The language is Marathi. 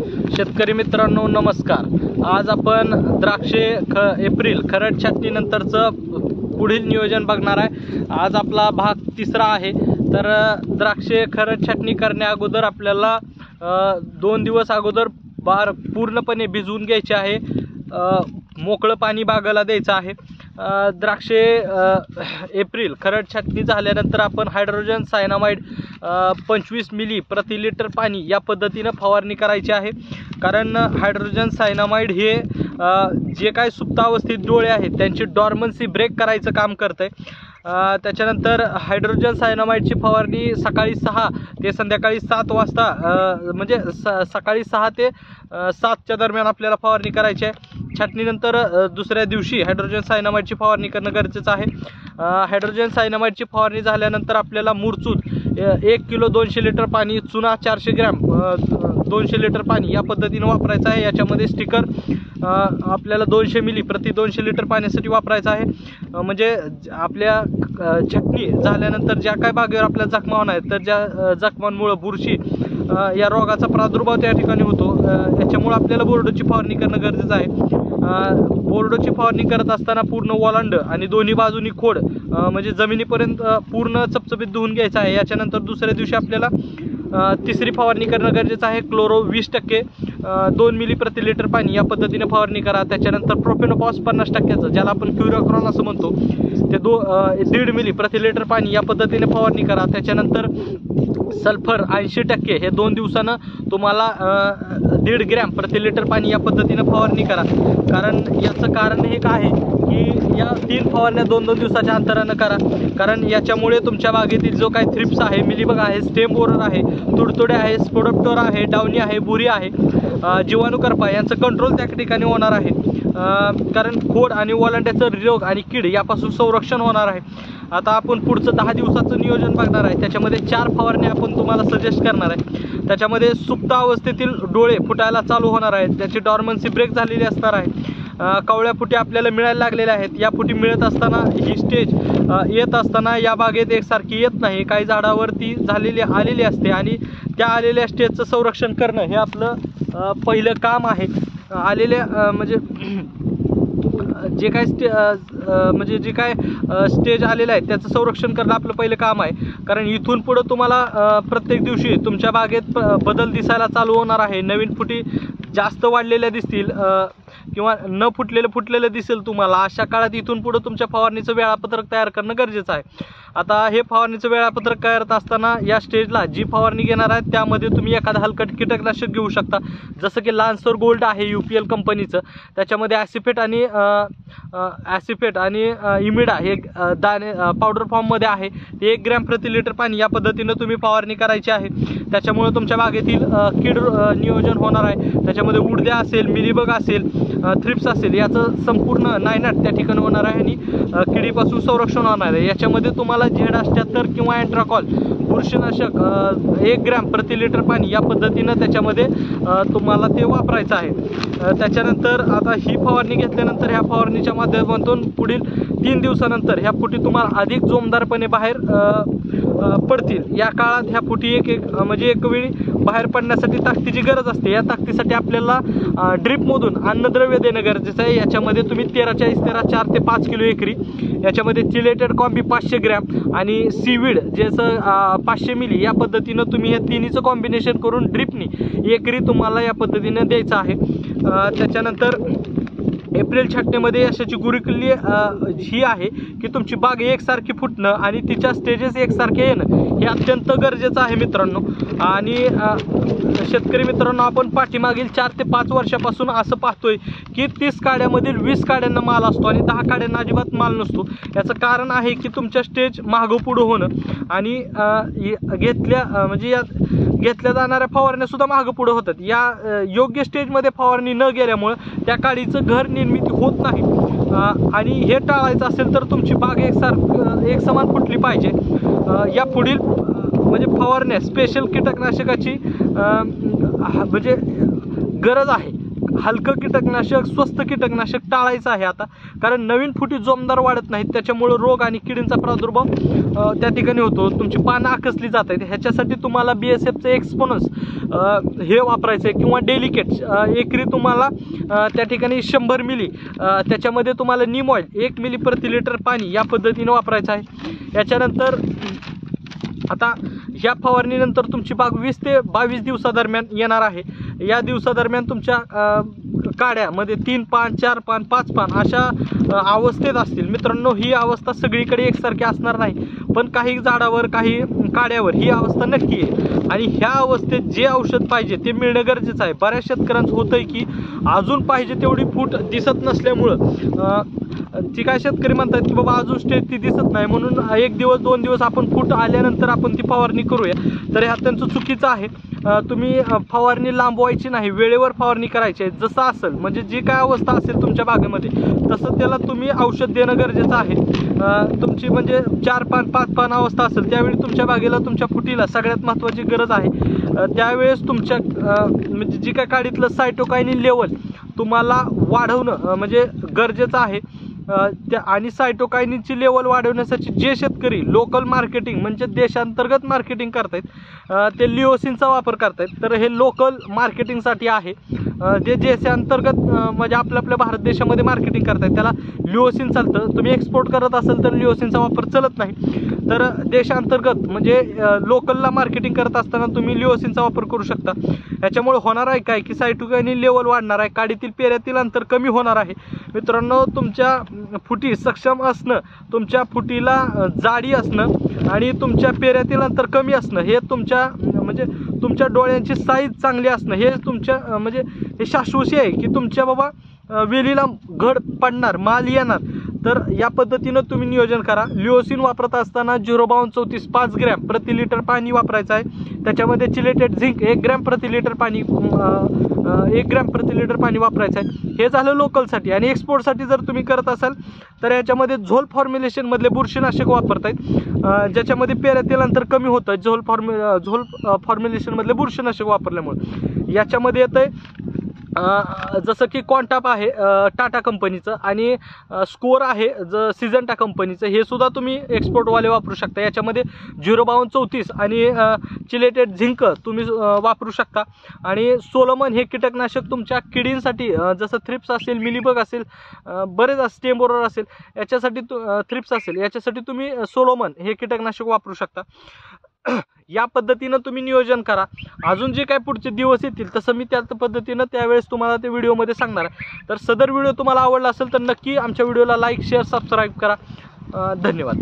शेतकरी मित्रांनो नमस्कार। आज आपण द्राक्षे एप्रिल खरड छाटणीनंतरचं पुढील नियोजन बघणार आहे। आज आपला भाग तिसरा आहे। तर द्राक्षे खरड छाटणी करण्या अगोदर आपल्याला 2 दिवस अगोदर पूर्णपणे भिजवून घ्यायचे आहे। मोकळं पाणी बागाला द्यायचं आहे। द्राक्षे एप्रिल खरड छाटणी झाल्यानंतर आपण हायड्रोजन सायनामाइड 25 मिली प्रति लिटर पाणी या पद्धतीने फवारणी करायची आहे। कारण हायड्रोजन सायनामाइड हे जे काय सुप्तावस्थित डोळे आहेत त्यांची डॉर्मन्सी ब्रेक करायचं काम करते। त्याच्यानंतर हायड्रोजन सायनामाइडची फवारणी सकाळी 6 ते संध्याकाळी 7 वाजता म्हणजे सकाळी 6 ते 7च्या दरम्यान आपल्याला फवारणी करायची आहे। छाटणीनंतर दुसऱ्या दिवशी हायड्रोजन सायनामाइडची फवारणी करणं गरजेचं आहे। हायड्रोजन सायनामाइडची फवारणी झाल्यानंतर आपल्याला मुरचूद 1 किलो 200 लिटर पाणी, चुना 400 ग्रॅम 200 लिटर पाणी या पद्धतीने वापरायचं आहे। याच्यामध्ये स्टिकर आपल्याला 200 मिली प्रति 200 लिटर पाण्यासाठी वापरायचं आहे। म्हणजे आपल्या छाटणी झाल्यानंतर ज्या काय बागेवर आपल्या जखमा होणार आहेत तर ज्या जखमांमुळे बुरशी या रोगाचा प्रादुर्भाव त्या ठिकाणी होतो, याच्यामुळे आपल्याला बोर्डोची फवारणी करणं गरजेचं आहे। बोर्डोची फवारणी करत असताना पूर्ण ओलांड आणि दोन्ही बाजूनी खोड म्हणजे जमिनीपर्यंत पूर्ण चपचपीत धुवून घ्यायचं आहे। याच्यानंतर दुसऱ्या दिवशी आपल्याला तिसरी फवारणी करणं गरजेचं आहे। क्लोरो 20% 2 मिली प्रति लिटर पाणी या पद्धतीने फवारणी करा। त्याच्यानंतर प्रोपेनोफॉस 50%चं ज्याला आपण क्युराक्रॉन असं म्हणतो ते 1.5 मिली प्रति लिटर पाणी या पद्धतीने फवारणी करा। त्याच्यानंतर सल्फर 80% हे 2 दिवसानं तुम्हाला 1.5 ग्रॅम प्रति लिटर पाणी या पद्धतीने फवारणी करा। कारण याचं कारण हे काय आहे की या 3 फवारण्या 2-2 दिवसाच्या अंतरानं करा। कारण याच्यामुळे तुमच्या बागेतील जो काही थ्रिप्स आहे, मिलीबग आहे, स्टेम बोरर आहे, तुडतुडे आहे, स्पोडोप्टोरा आहे, डाउनी आहे, बुरी आहे, जीवाणू करपा यांचं कंट्रोल त्या ठिकाणी होणार आहे। कारण खोड आणि ओलांड्याचं रोग आणि कीड यापासून संरक्षण होणार आहे। आता आपण पुढचं 10 दिवसाचं नियोजन बघणार आहे। त्याच्यामध्ये 4 फवारण्या आपण तुम्हाला सजेस्ट करणार आहे। त्याच्यामध्ये सुप्त अवस्थेतील डोळे फुटायला चालू होणार आहेत, त्याची डॉर्मन्सी ब्रेक झालेली असणार आहे। कवळ्या फुटी आपल्याला मिळायला लागलेल्या आहेत। या फुटी मिळत असताना ही स्टेज येत असताना या बागेत एकसारखी येत नाही, काही झाडावरती आलेली असते आणि त्या आलेल्या स्टेजचं संरक्षण करणं हे आपलं पहिलं काम आहे। आलेल्या म्हणजे जे काय स्टेज आलेलं आहे त्याचं संरक्षण करणं आपलं पहिलं काम आहे। कारण इथून पुढं तुम्हाला प्रत्येक दिवशी तुमच्या बागेत बदल दिसायला चालू होणार आहे। नवीन फुटी जास्त वाढलेल्या दिसतील किंवा न फुटलेलं दिसेल तुम्हाला। अशा काळात इथून पुढं तुमच्या फवारणीचं वेळापत्रक तयार करणं गरजेचं आहे। आता हे फवारणीचं वेळापत्रक करत असताना या स्टेजला जी फवारणी घेणार आहे त्यामध्ये तुम्ही एखादं हलकट कीटकनाशक घेऊ शकता, जसं की लान्सर गोल्ड आहे UPL कंपनीचं। त्याच्यामध्ये ॲसिफेट आणि इमिडा हे दाणे पावडर फॉर्ममध्ये आहे। ते 1 ग्रॅम प्रति लिटर पाणी या पद्धतीनं तुम्ही फवारणी करायची आहे। त्याच्यामुळे तुमच्या बागेतील कीड नियोजन होणार आहे। त्याच्यामध्ये उडद्या असेल, मिलीबग असेल, थ्रिप्स असेल याचं संपूर्ण नायनाट त्या ठिकाणी होणार आहे आणि किडीपासून संरक्षण होणार आहे। याच्यामध्ये तुम्हाला Z78 किंवा अँट्राकॉल बुरशीनाशक 1 ग्रॅम प्रति लिटर पाणी या पद्धतीनं त्याच्यामध्ये तुम्हाला ते वापरायचं आहे। त्याच्यानंतर आता ही फवारणी घेतल्यानंतर ह्या फवारणीच्या माध्यमातून पुढील 3 दिवसानंतर ह्या फुटी तुम्हाला अधिक जोमदारपणे बाहेर पडतील। या काळात ह्या फुटी एक वेळी बाहेर पडण्यासाठी ताकदीची गरज असते। या ताकदीसाठी आपल्याला ड्रिपमधून अन्नद्रव्य देणं गरजेचं आहे। याच्यामध्ये तुम्ही 13-13 4 ते 5 किलो एकरी, याच्यामध्ये चिलेटेड कॉम्बी 500 ग्रॅम आणि सीवीड ज्याचं 500 मिली या पद्धतीनं तुम्ही हे तिन्हीचं कॉम्बिनेशन करून ड्रिपनी एकरी तुम्हाला या पद्धतीनं द्यायचं आहे। त्याच्यानंतर एप्रिल छाटणीमध्ये यशाची गुरुकिल्ली ही आहे की तुमची बाग एकसारखी फुटणं आणि तिच्या स्टेजेस एकसारखे येणं हे अत्यंत गरजेचं आहे मित्रांनो। आणि शेतकरी मित्रांनो, आपण पाठीमागील 4 ते 5 वर्षापासून असं पाहतोय की 30 काड्यामधील 20 काड्यांना माल असतो आणि 10 काड्यांना अजिबात माल नसतो। याचं कारण आहे की तुमच्या स्टेज मागं पुढं होणं आणि घेतल्या जाणाऱ्या फवारण्या सुद्धा मागं पुढं होतात। या योग्य स्टेजमध्ये फवारणी न गेल्यामुळं त्या काडीचं घर निर्मिती होत नाही आणि हे टाळायचं असेल तर तुमची बाग एकसमान फुटली पाहिजे। या पुढील म्हणजे फवारण्या स्पेशल कीटकनाशकाची म्हणजे गरज आहे। हलकं कीटकनाशक, स्वस्त कीटकनाशक टाळायचं आहे आता, कारण नवीन फुटी जोमदार वाढत नाहीत, त्याच्यामुळे रोग आणि किडींचा प्रादुर्भाव त्या ठिकाणी होतो, तुमची पानं आकसली जात आहेत. ह्याच्यासाठी तुम्हाला BSFचं एक्सपोनस हे वापरायचं आहे किंवा डेलिकेट एकरी तुम्हाला त्या ठिकाणी 100 मिली, त्याच्यामध्ये तुम्हाला नीम ऑइल 1 मिली प्रति लिटर पाणी या पद्धतीने वापरायचं आहे. याच्यानंतर आता ह्या फवारणीनंतर तुमची बाग 20 ते 22 दिवसादरम्यान येणार आहे. या दिवसादरम्यान तुमच्या काड्यामध्ये 3 पान, 4 पान, 5 पान अशा अवस्थेत असतील. मित्रांनो, ही अवस्था सगळीकडे एकसारखी असणार नाही, पण काही झाडावर, काही काड्यावर ही अवस्था नक्की आहे. आणि ह्या अवस्थेत जे औषध पाहिजे ते मिळणं गरजेचं आहे. बऱ्याच शेतकऱ्यांचं होतंय की अजून पाहिजे तेवढी फूट दिसत नसल्यामुळं ती काय शेतकरी म्हणतात की बाबा अजून स्टेज ती दिसत नाही, म्हणून 1 दिवस 2 दिवस आपण फूट आल्यानंतर आपण ती फवारणी करूया. तर ह्या त्यांचं चुकीचं आहे. तुम्ही फवारणी लांबवायची नाही, वेळेवर फवारणी करायची आहे. जसं असेल म्हणजे जी काय अवस्था असेल तुमच्या बागेमध्ये तसं त्याला तुम्ही औषध देणं गरजेचं आहे. तुमची म्हणजे 4 पान 5 पान अवस्था असेल त्यावेळी तुमच्या बागेला, तुमच्या फुटीला सगळ्यात महत्त्वाची गरज आहे त्यावेळेस तुमच्या म्हणजे जी काय काडीतलं सायटोकायनिन लेवल तुम्हाला वाढवणं म्हणजे गरजेचं आहे. आणि सायटोकायनिनची लेवल वाढवण्यासाठी जे शेतकरी लोकल मार्केटिंग म्हणजे देशांतर्गत मार्केटिंग करतायत ते लिओसिनचा वापर करतायत. तर हे लोकल मार्केटिंगसाठी आहे. जे देशांतर्गत म्हणजे आपल्या भारत देशामध्ये मार्केटिंग करतायत त्याला लिओसिन चालतं. तुम्ही एक्सपोर्ट करत असाल तर लिओसिनचा वापर चलत नाही. तर देशांतर्गत म्हणजे लोकलला मार्केटिंग करत असताना तुम्ही लिओसिनचा वापर करू शकता. याच्यामुळे होणार आहे काय की सायटोकायनिन लेवल वाढणार आहे, काडीतील पेऱ्यातील अंतर कमी होणार आहे. मित्रांनो, तुमच्या फुटी सक्षम असणं, तुमच्या फुटीला जाडी असणं आणि तुमच्या पेऱ्यातील अंतर कमी असणं हे तुमच्या म्हणजे तुमच्या डोळ्यांची साईज चांगली असणं हे तुमच्या म्हणजे हे शाश्वती आहे की तुमच्या बाबा वेलीला घड पडणार, माल येणार. तर या पद्धतीनं तुम्ही नियोजन करा. लिओसिन वापरत असताना 05234 5 ग्रॅम प्रति लिटर पाणी वापरायचं आहे. त्याच्यामध्ये चिलेटेड झिंक 1 ग्रॅम प्रति लिटर पाणी 1 ग्रॅम प्रति लिटर पाणी वापरायचं आहे. हे झालं लोकलसाठी. आणि एक्सपोर्टसाठी जर तुम्ही करत असाल तर याच्यामध्ये झोल फॉर्म्युलेशनमधले बुरशीनाशक वापरतायत ज्याच्यामध्ये पेऱ्यातील अंतर कमी होतं. झोल फॉर्म्युलेशनमधले बुरशीनाशक वापरल्यामुळे याच्यामध्ये येतं जसं की कॉन्टाप आहे टाटा कंपनीचं आणि स्कोअर आहे सिजंटा कंपनीचं. हे सुद्धा तुम्ही एक्सपोर्टवाले वापरू शकता. याच्यामध्ये 05234 आणि चिलेटेड झिंक तुम्ही वापरू शकता. आणि सोलोमन हे कीटकनाशक तुमच्या किडींसाठी जसं थ्रिप्स असेल, मिलीबग असेल, बरेच स्टेम बोरर असेल याच्यासाठी थ्रिप्स असेल याच्यासाठी तुम्ही सोलोमन हे कीटकनाशक वापरू शकता. या पद्धतीनं तुम्ही नियोजन करा. अजून जे काय पुढचे दिवस येतील तसं मी त्या पद्धतीनं त्यावेळेस तुम्हाला ते व्हिडिओमध्ये सांगणार आहे. तर सदर व्हिडिओ तुम्हाला आवडला असेल तर नक्की आमच्या व्हिडिओला लाईक, शेअर, सबस्क्राईब करा. धन्यवाद.